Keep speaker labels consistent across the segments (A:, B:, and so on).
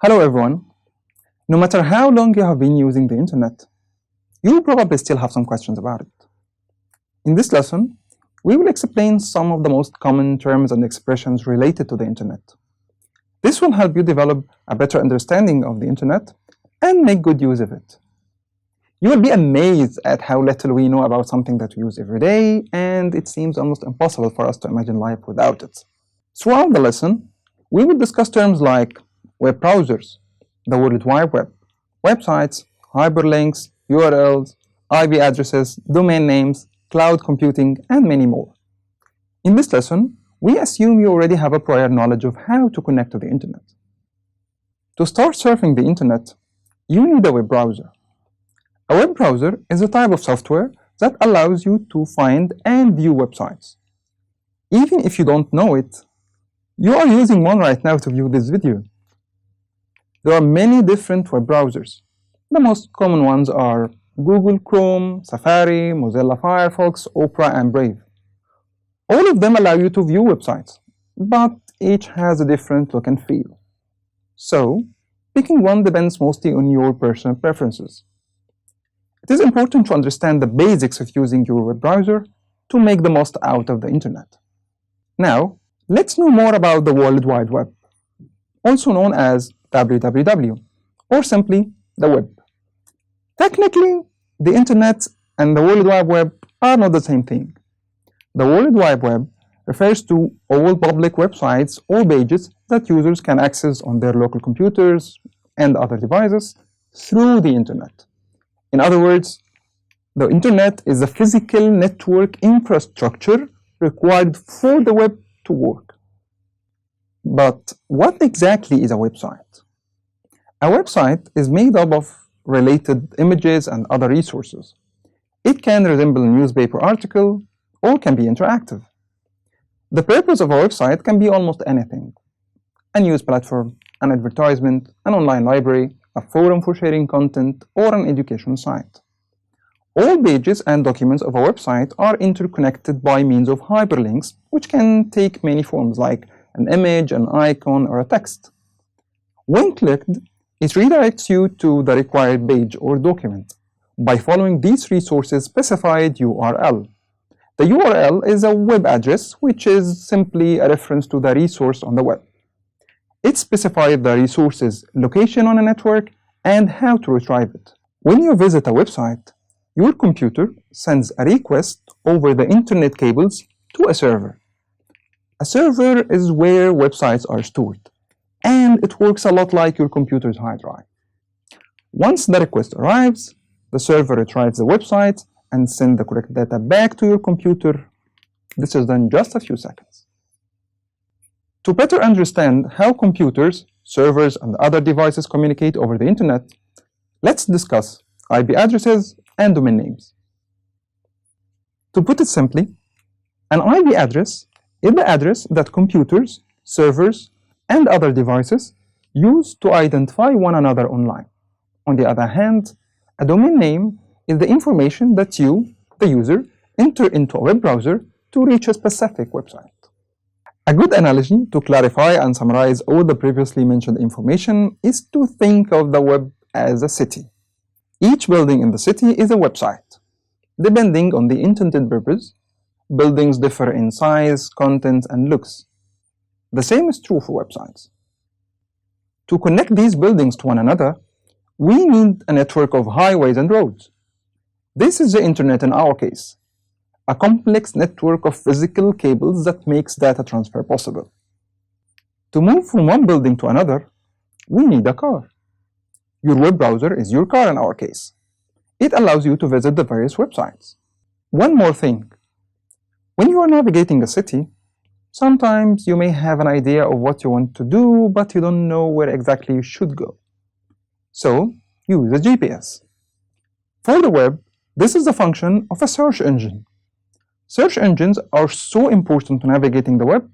A: Hello everyone. No matter how long you have been using the internet, you probably still have some questions about it. In this lesson, we will explain some of the most common terms and expressions related to the internet. This will help you develop a better understanding of the internet and make good use of it. You will be amazed at how little we know about something that we use every day, and it seems almost impossible for us to imagine life without it. Throughout the lesson, we will discuss terms like web browsers, the World Wide Web, websites, hyperlinks, URLs, IP addresses, domain names, cloud computing, and many more. In this lesson, we assume you already have a prior knowledge of how to connect to the internet. To start surfing the internet, you need a web browser. A web browser is a type of software that allows you to find and view websites. Even if you don't know it, you are using one right now to view this video. There are many different web browsers. The most common ones are Google Chrome, Safari, Mozilla Firefox, Opera, and Brave. All of them allow you to view websites, but each has a different look and feel. So, picking one depends mostly on your personal preferences. It is important to understand the basics of using your web browser to make the most out of the internet. Now, let's know more about the World Wide Web, also known as WWW, or simply the web. Technically, the internet and the World Wide Web are not the same thing. The World Wide Web refers to all public websites or pages that users can access on their local computers and other devices through the internet. In other words, the internet is the physical network infrastructure required for the web to work. But what exactly is a website? A website is made up of related images and other resources. It can resemble a newspaper article or can be interactive. The purpose of a website can be almost anything: a news platform, an advertisement, an online library, a forum for sharing content, or an education site. All pages and documents of a website are interconnected by means of hyperlinks, which can take many forms like an image, an icon, or a text. When clicked, it redirects you to the required page or document by following these resources' specified URL. The URL is a web address, which is simply a reference to the resource on the web. It specifies the resource's location on a network and how to retrieve it. When you visit a website, your computer sends a request over the internet cables to a server. A server is where websites are stored, and it works a lot like your computer's hard drive. Once the request arrives, the server retrieves the website and sends the correct data back to your computer. This is done in just a few seconds. To better understand how computers, servers, and other devices communicate over the internet, let's discuss IP addresses and domain names. To put it simply, an IP address is the address that computers, servers, and other devices use to identify one another online. On the other hand, a domain name is the information that you, the user, enter into a web browser to reach a specific website. A good analogy to clarify and summarize all the previously mentioned information is to think of the web as a city. Each building in the city is a website. Depending on the intended purpose, buildings differ in size, content, and looks. The same is true for websites. To connect these buildings to one another, we need a network of highways and roads. This is the internet in our case, a complex network of physical cables that makes data transfer possible. To move from one building to another, we need a car. Your web browser is your car in our case. It allows you to visit the various websites. One more thing. When you are navigating a city, sometimes you may have an idea of what you want to do, but you don't know where exactly you should go. So, use a GPS. For the web, this is the function of a search engine. Search engines are so important to navigating the web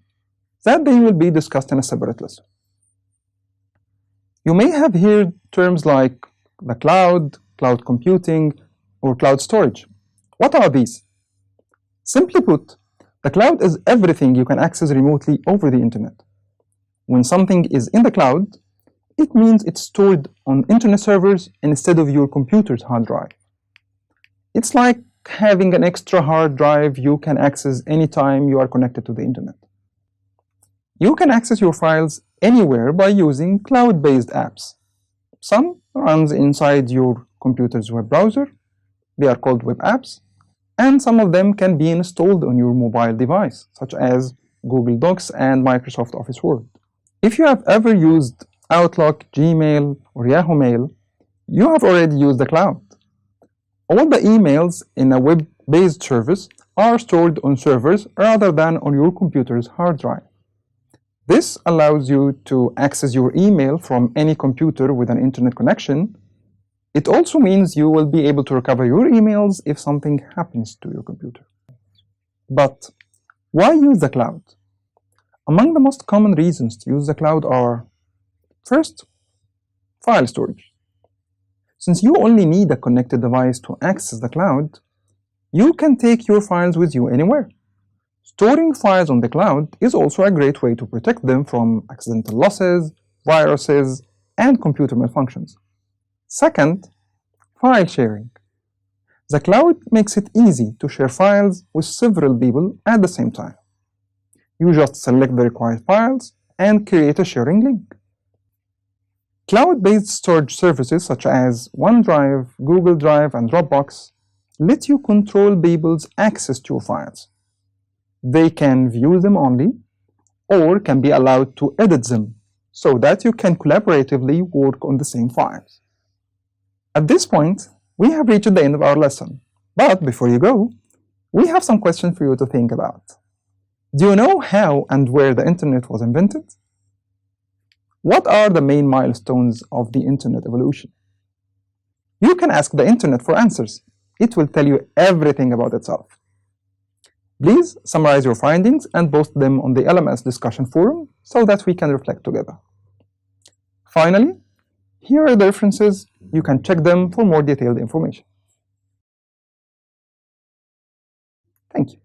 A: that they will be discussed in a separate lesson. You may have heard terms like the cloud, cloud computing, or cloud storage. What are these? Simply put, the cloud is everything you can access remotely over the internet. When something is in the cloud, It means it's stored on internet servers instead of your computer's hard drive. It's like having an extra hard drive you can access anytime you are connected to the internet. You can access your files anywhere by using cloud-based apps. Some runs inside your computer's web browser. They are called web apps, and some of them can be installed on your mobile device, such as Google Docs and Microsoft Office Word. If you have ever used Outlook, Gmail, or Yahoo Mail, you have already used the cloud. All the emails in a web-based service are stored on servers rather than on your computer's hard drive. This allows you to access your email from any computer with an internet connection. It also means you will be able to recover your emails if something happens to your computer. But why use the cloud? Among the most common reasons to use the cloud are: first, file storage. Since you only need a connected device to access the cloud, you can take your files with you anywhere. Storing files on the cloud is also a great way to protect them from accidental losses, viruses, and computer malfunctions. Second, file sharing. The cloud makes it easy to share files with several people at the same time. You just select the required files and create a sharing link. Cloud-based storage services such as OneDrive, Google Drive, and Dropbox let you control people's access to your files. They can view them only, or can be allowed to edit them, so that you can collaboratively work on the same files. At this point, we have reached the end of our lesson. But before you go, we have some questions for you to think about. Do you know how and where the internet was invented? What are the main milestones of the internet evolution? You can ask the internet for answers. It will tell you everything about itself. Please summarize your findings and post them on the LMS discussion forum so that we can reflect together. Finally, here are the references. You can check them for more detailed information. Thank you.